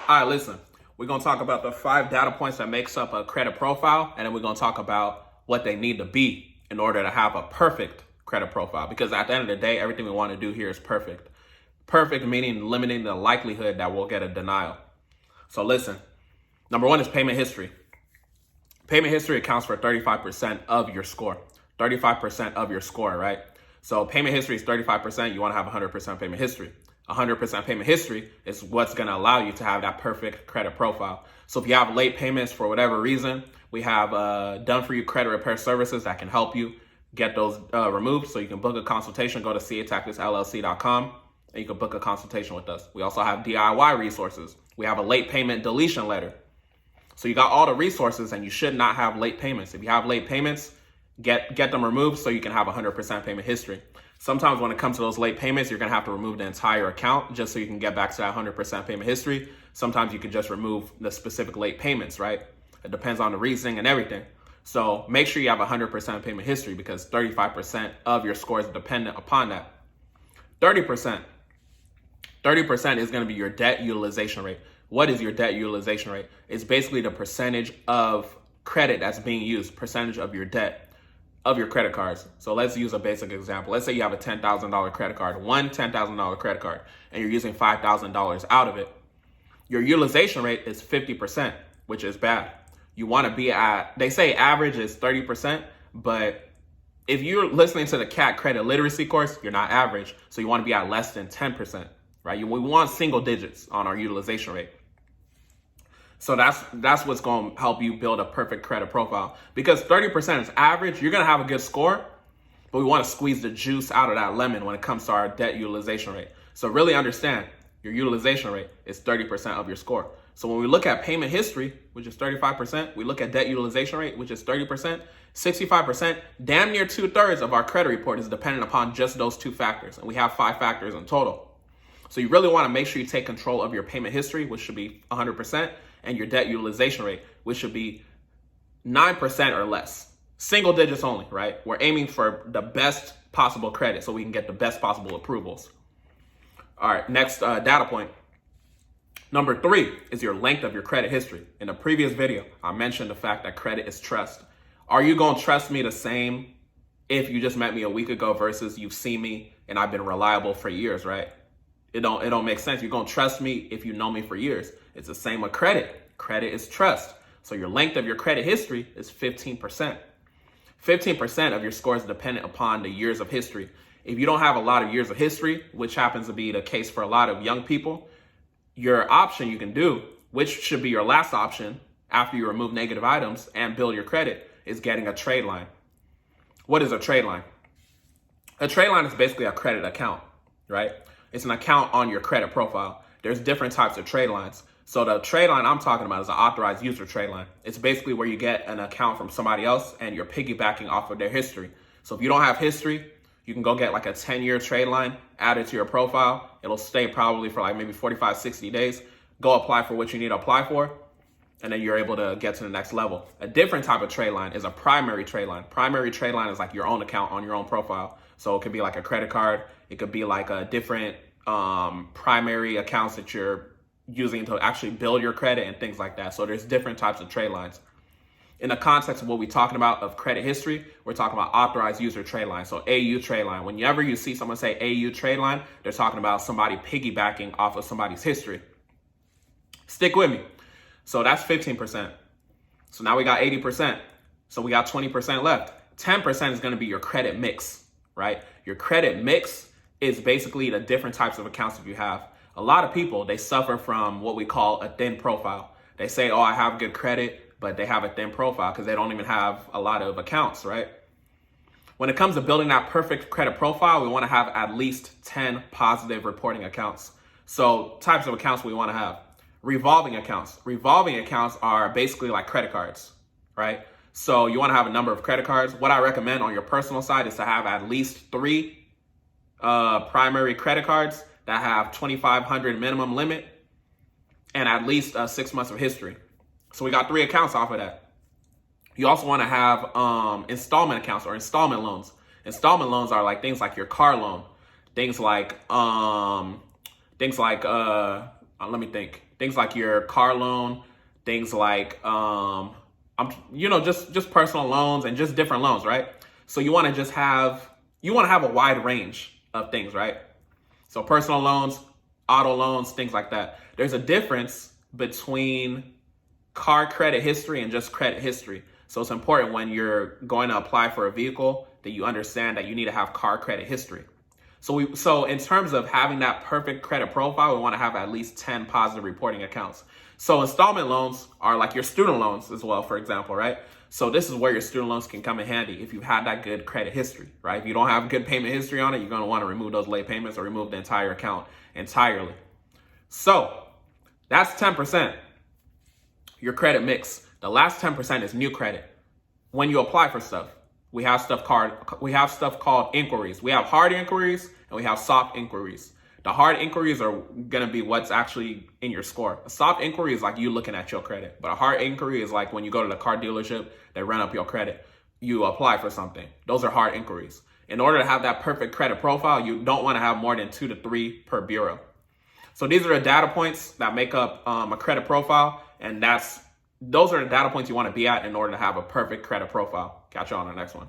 All right, listen, we're going to talk about the 5 data points that makes up a credit profile, and then we're going to talk about what they need to be in order to have a perfect credit profile. Because at the end of the day, everything we want to do here is perfect. Perfect meaning limiting the likelihood that we'll get a denial. So listen, number 1 is payment history. Payment history accounts for 35% of your score. 35% of your score, right? So payment history is 35%. You want to have 100% payment history. 100% payment history is what's going to allow you to have that perfect credit profile. So if you have late payments for whatever reason, we have done for you credit repair services that can help you get those removed. So you can book a consultation, go to catacticsllc.com, and you can book a consultation with us. We also have DIY resources. We have a late payment deletion letter. So you got all the resources and you should not have late payments. If you have late payments, get them removed so you can have 100% payment history. Sometimes when it comes to those late payments, you're going to have to remove the entire account just so you can get back to that 100% payment history. Sometimes you can just remove the specific late payments, right? It depends on the reasoning and everything. So make sure you have 100% payment history because 35% of your score is dependent upon that. 30% is going to be your debt utilization rate. What is your debt utilization rate? It's basically the percentage of credit that's being used, percentage of your debt, of your credit cards. So let's use a basic example. Let's say you have a $10,000 credit card, one $10,000 credit card, and you're using $5,000 out of it. Your utilization rate is 50%, which is bad. You want to be at, they say average is 30%, but if you're listening to the CAT credit literacy course, you're not average. So you want to be at less than 10%, right? We want single digits on our utilization rate. So that's what's going to help you build a perfect credit profile. Because 30% is average, you're going to have a good score, but we want to squeeze the juice out of that lemon when it comes to our debt utilization rate. So really understand your utilization rate is 30% of your score. So when we look at payment history, which is 35%, we look at debt utilization rate, which is 30%, 65%, damn near 2/3 of our credit report is dependent upon just those 2 factors. And we have 5 factors in total. So you really want to make sure you take control of your payment history, which should be 100%, and your debt utilization rate, which should be 9% or less. Single digits only, right? We're aiming for the best possible credit so we can get the best possible approvals. All right, next data point. Number 3 is your length of your credit history. In the previous video, I mentioned the fact that credit is trust. Are you going to trust me the same if you just met me a week ago versus you've seen me and I've been reliable for years, right? It don't make sense. You're going to trust me if you know me for years. It's the same with credit. Credit is trust. So your length of your credit history is 15%. 15% of your score is dependent upon the years of history. If you don't have a lot of years of history, which happens to be the case for a lot of young people, your option you can do, which should be your last option after you remove negative items and build your credit, is getting a trade line. What is a trade line? A trade line is basically a credit account, right? It's an account on your credit profile. There's different types of trade lines. So the trade line I'm talking about is an authorized user trade line. It's basically where you get an account from somebody else and you're piggybacking off of their history. So if you don't have history, you can go get like a 10-year trade line, add it to your profile. It'll stay probably for like maybe 45, 60 days. Go apply for what you need to apply for, and then you're able to get to the next level. A different type of trade line is a primary trade line. Primary trade line is like your own account on your own profile. So it could be like a credit card. It could be like a different primary accounts that you're using to actually build your credit and things like that. So there's different types of trade lines. In the context of what we're talking about of credit history, we're talking about authorized user trade line. So AU trade line. Whenever you see someone say AU trade line, they're talking about somebody piggybacking off of somebody's history. Stick with me. So that's 15%. So now we got 80%. So we got 20% left. 10% is going to be your credit mix, right? Your credit mix is basically the different types of accounts that you have. A lot of people, they suffer from what we call a thin profile. They say, oh, I have good credit, but they have a thin profile because they don't even have a lot of accounts, right? When it comes to building that perfect credit profile, we want to have at least 10 positive reporting accounts. So types of accounts we want to have. Revolving accounts. Revolving accounts are basically like credit cards, right? So you want to have a number of credit cards. What I recommend on your personal side is to have at least 3 primary credit cards that have $2,500 minimum limit and at least 6 months of history. So we got 3 accounts off of that. You also want to have installment accounts or installment loans. Installment loans are like things like your car loan, things like let me think. things like your car loan, things like just personal loans and just different loans, right? So you want to have a wide range of things, right? So personal loans, auto loans, things like that. There's a difference between car credit history and just credit history. So it's important when you're going to apply for a vehicle that you understand that you need to have car credit history. So in terms of having that perfect credit profile, we want to have at least 10 positive reporting accounts. So installment loans are like your student loans as well, for example, right? So this is where your student loans can come in handy if you've had that good credit history, right? If you don't have good payment history on it, you're going to want to remove those late payments or remove the entire account entirely. So that's 10%. Your credit mix. The last 10% is new credit. When you apply for stuff, we have stuff called inquiries. We have hard inquiries and we have soft inquiries. The hard inquiries are going to be what's actually in your score. A soft inquiry is like you looking at your credit. But a hard inquiry is like when you go to the car dealership, they run up your credit. You apply for something. Those are hard inquiries. In order to have that perfect credit profile, you don't want to have more than 2 to 3 per bureau. So these are the data points that make up a credit profile. And those are the data points you want to be at in order to have a perfect credit profile. Catch you on the next one.